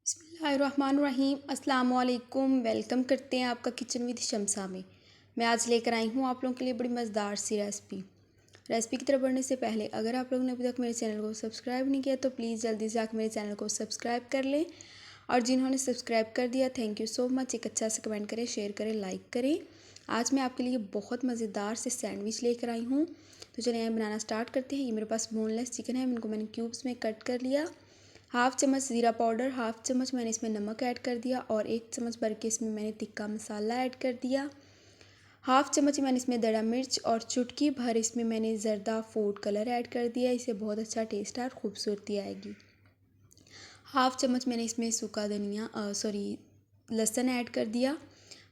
बिस्मिल्लाहिर्रहमानिर्रहीम अस्सलाम वालेकुम। वेलकम करते हैं आपका किचन विद शमसा में। मैं आज लेकर आई हूँ आप लोगों के लिए बड़ी मज़ेदार सी रेसिपी की तरफ बढ़ने से पहले अगर आप लोगों ने अभी तक मेरे चैनल को सब्सक्राइब नहीं किया तो प्लीज़ जल्दी से आकर मेरे चैनल को सब्सक्राइब कर लें, और जिन्होंने सब्सक्राइब कर दिया थैंक यू सो मच। एक अच्छा सा कमेंट करें, शेयर करें, लाइक करें। आज मैं आपके लिए बहुत मज़ेदार से सैंडविच लेकर आई हूँ। तो चलिए बनाना स्टार्ट करते हैं। ये मेरे पास बोनलेस चिकन है, इनको मैंने क्यूब्स में कट कर लिया। हाफ़ चम्मच ज़ीरा पाउडर, हाफ़ चम्मच मैंने इसमें नमक ऐड कर दिया, और 1 चम्मच भर के इसमें मैंने तिक्का मसाला ऐड कर दिया। हाफ़ चम्मच मैंने इसमें दड़ा मिर्च, और चुटकी भर इसमें मैंने ज़र्दा फूड कलर ऐड कर दिया। इससे बहुत अच्छा टेस्ट और ख़ूबसूरती आएगी। हाफ़ चम्मच मैंने इसमें सूखा धनिया लहसुन ऐड कर दिया।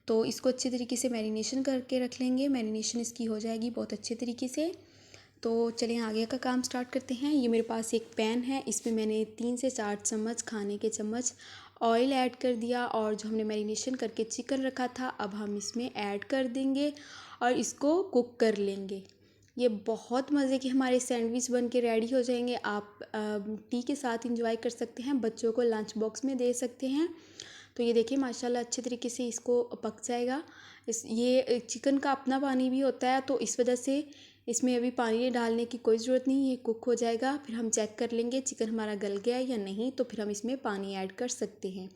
तो इसको अच्छे तरीके से मैरिनेशन करके रख लेंगे। मैरिनेशन इसकी हो जाएगी बहुत अच्छे तरीके से। तो चलिए आगे का काम स्टार्ट करते हैं। ये मेरे पास एक पैन है, इसमें मैंने 3 से 4 चम्मच खाने के चम्मच ऑयल ऐड कर दिया, और जो हमने मैरिनेशन करके चिकन रखा था अब हम इसमें ऐड कर देंगे और इसको कुक कर लेंगे। ये बहुत मज़े के हमारे सैंडविच बन के रेडी हो जाएंगे। आप टी के साथ इंजॉय कर सकते हैं, बच्चों को लंच बॉक्स में दे सकते हैं। तो ये देखिए माशाल्लाह अच्छे तरीके से इसको पक जाएगा। ये चिकन का अपना पानी भी होता है, तो इस वजह से इसमें अभी पानी डालने की कोई ज़रूरत नहीं, ये कुक हो जाएगा। फिर हम चेक कर लेंगे चिकन हमारा गल गया है या नहीं, तो फिर हम इसमें पानी ऐड कर सकते हैं।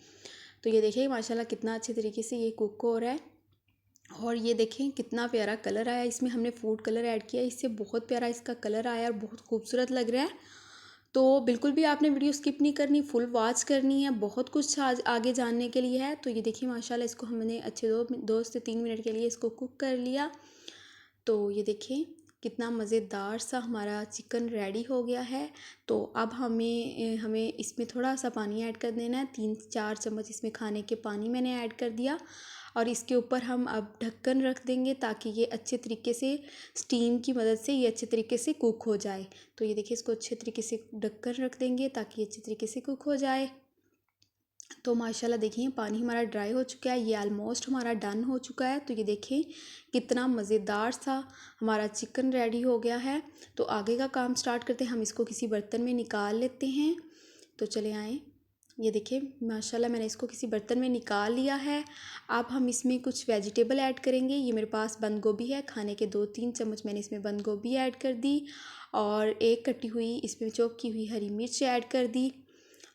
तो ये देखिए माशाल्लाह कितना अच्छे तरीके से ये कुक हो रहा है, और ये देखें कितना प्यारा कलर आया। इसमें हमने फूड कलर ऐड किया, इससे बहुत प्यारा इसका कलर आया और बहुत खूबसूरत लग रहा है। तो बिल्कुल भी आपने वीडियो स्किप नहीं करनी, फुल वॉच करनी है, बहुत कुछ आज आगे जानने के लिए है। तो ये देखिए माशाल्लाह इसको हमने अच्छे 2 से 3 मिनट के लिए इसको कुक कर लिया। तो ये देखिए कितना मज़ेदार सा हमारा चिकन रेडी हो गया है। तो अब हमें इसमें थोड़ा सा पानी ऐड कर देना है। 3-4 चम्मच इसमें खाने के पानी मैंने ऐड कर दिया, और इसके ऊपर हम अब ढक्कन रख देंगे ताकि ये अच्छे तरीके से स्टीम की मदद से ये अच्छे तरीके से कुक हो जाए। तो ये देखिए इसको अच्छे तरीके से ढककर रख देंगे ताकि ये अच्छे तरीके से कुक हो जाए। तो माशाल्लाह देखिए पानी हमारा ड्राई हो चुका है, ये ऑलमोस्ट हमारा डन हो चुका है। तो ये देखिए कितना मज़ेदार सा हमारा चिकन रेडी हो गया है। तो आगे का काम स्टार्ट करते हैं, हम इसको किसी बर्तन में निकाल लेते हैं। तो चले आएँ, ये देखिए माशाल्लाह मैंने इसको किसी बर्तन में निकाल लिया है। अब हम इसमें कुछ वेजिटेबल ऐड करेंगे। ये मेरे पास बंद गोभी है, खाने के 2-3 चम्मच मैंने इसमें बंद गोभी ऐड कर दी, और एक कटी हुई इसमें चॉप की हुई हरी मिर्च ऐड कर दी,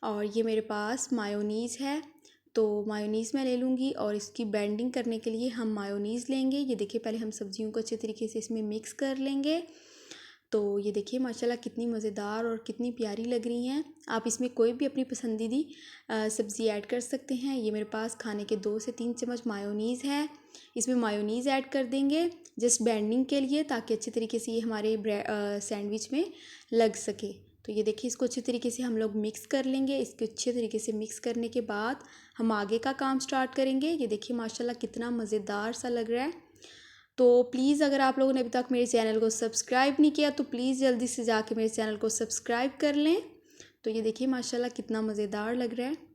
और ये मेरे पास मायोनीज़ है। तो मायोनीज़ मैं ले लूँगी, और इसकी बेंडिंग करने के लिए हम मायोनीज़ लेंगे। ये देखिए पहले हम सब्जियों को अच्छे तरीके से इसमें मिक्स कर लेंगे। तो ये देखिए माशाल्लाह कितनी मज़ेदार और कितनी प्यारी लग रही हैं। आप इसमें कोई भी अपनी पसंदीदी सब्ज़ी ऐड कर सकते हैं। ये मेरे पास खाने के 2 से 3 चम्मच मायोनीज़ है, इसमें मायोनीज़ ऐड कर देंगे जस्ट बेंडिंग के लिए, ताकि अच्छे तरीके से ये हमारे सैंडविच में लग सके। तो ये देखिए इसको अच्छे तरीके से हम लोग मिक्स कर लेंगे। इसको अच्छे तरीके से मिक्स करने के बाद हम आगे का काम स्टार्ट करेंगे। ये देखिए माशाल्लाह कितना मज़ेदार सा लग रहा है। तो प्लीज़ अगर आप लोगों ने अभी तक मेरे चैनल को सब्सक्राइब नहीं किया तो प्लीज़ जल्दी से जाके मेरे चैनल को सब्सक्राइब कर लें। तो ये देखिए माशाल्लाह कितना मज़ेदार लग रहा है।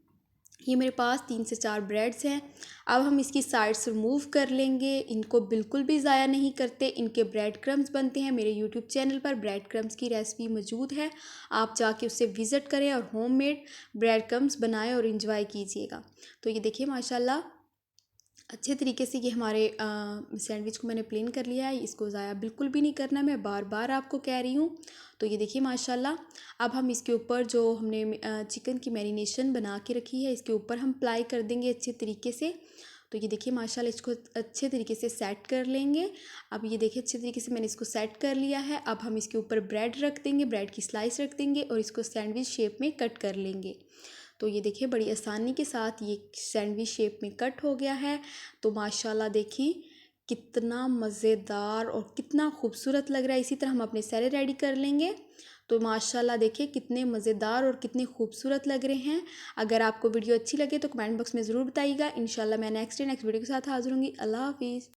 ये मेरे पास 3 से 4 ब्रेड्स हैं। अब हम इसकी साइड्स रिमूव कर लेंगे, इनको बिल्कुल भी ज़ाया नहीं करते। इनके ब्रेड क्रम्स बनते हैं, मेरे यूट्यूब चैनल पर ब्रेड क्रम्स की रेसिपी मौजूद है, आप जाके उससे विज़िट करें और होममेड ब्रेड क्रम्स बनाएं और इंजॉय कीजिएगा। तो ये देखिए माशाल्लाह अच्छे तरीके से ये हमारे सैंडविच को मैंने प्लेन कर लिया है। इसको ज़ाया बिल्कुल भी नहीं करना, मैं बार बार आपको कह रही हूँ। तो ये देखिए माशाल्लाह अब हम इसके ऊपर जो हमने चिकन की मैरिनेशन बना के रखी है इसके ऊपर हम अप्लाई कर देंगे अच्छे तरीके से। तो ये देखिए माशाल्लाह इसको अच्छे तरीके से सेट कर लेंगे। अब ये देखिए अच्छे तरीके से मैंने इसको सेट कर लिया है। अब हम इसके ऊपर ब्रेड रख देंगे, ब्रेड की स्लाइस रख देंगे, और इसको सैंडविच शेप में कट कर लेंगे। तो ये देखिए बड़ी आसानी के साथ ये सैंडविच शेप में कट हो गया है। तो माशाल्लाह देखें कितना मज़ेदार और कितना खूबसूरत लग रहा है। इसी तरह हम अपने सारे रेडी कर लेंगे। तो माशाल्लाह देखिए कितने मज़ेदार और कितने खूबसूरत लग रहे हैं। अगर आपको वीडियो अच्छी लगे तो कमेंट बॉक्स में ज़रूर बताइएगा। इंशाल्लाह मैं नेक्स्ट वीडियो के साथ हाज़िर होंगी। अल्लाह हाफ़िज़।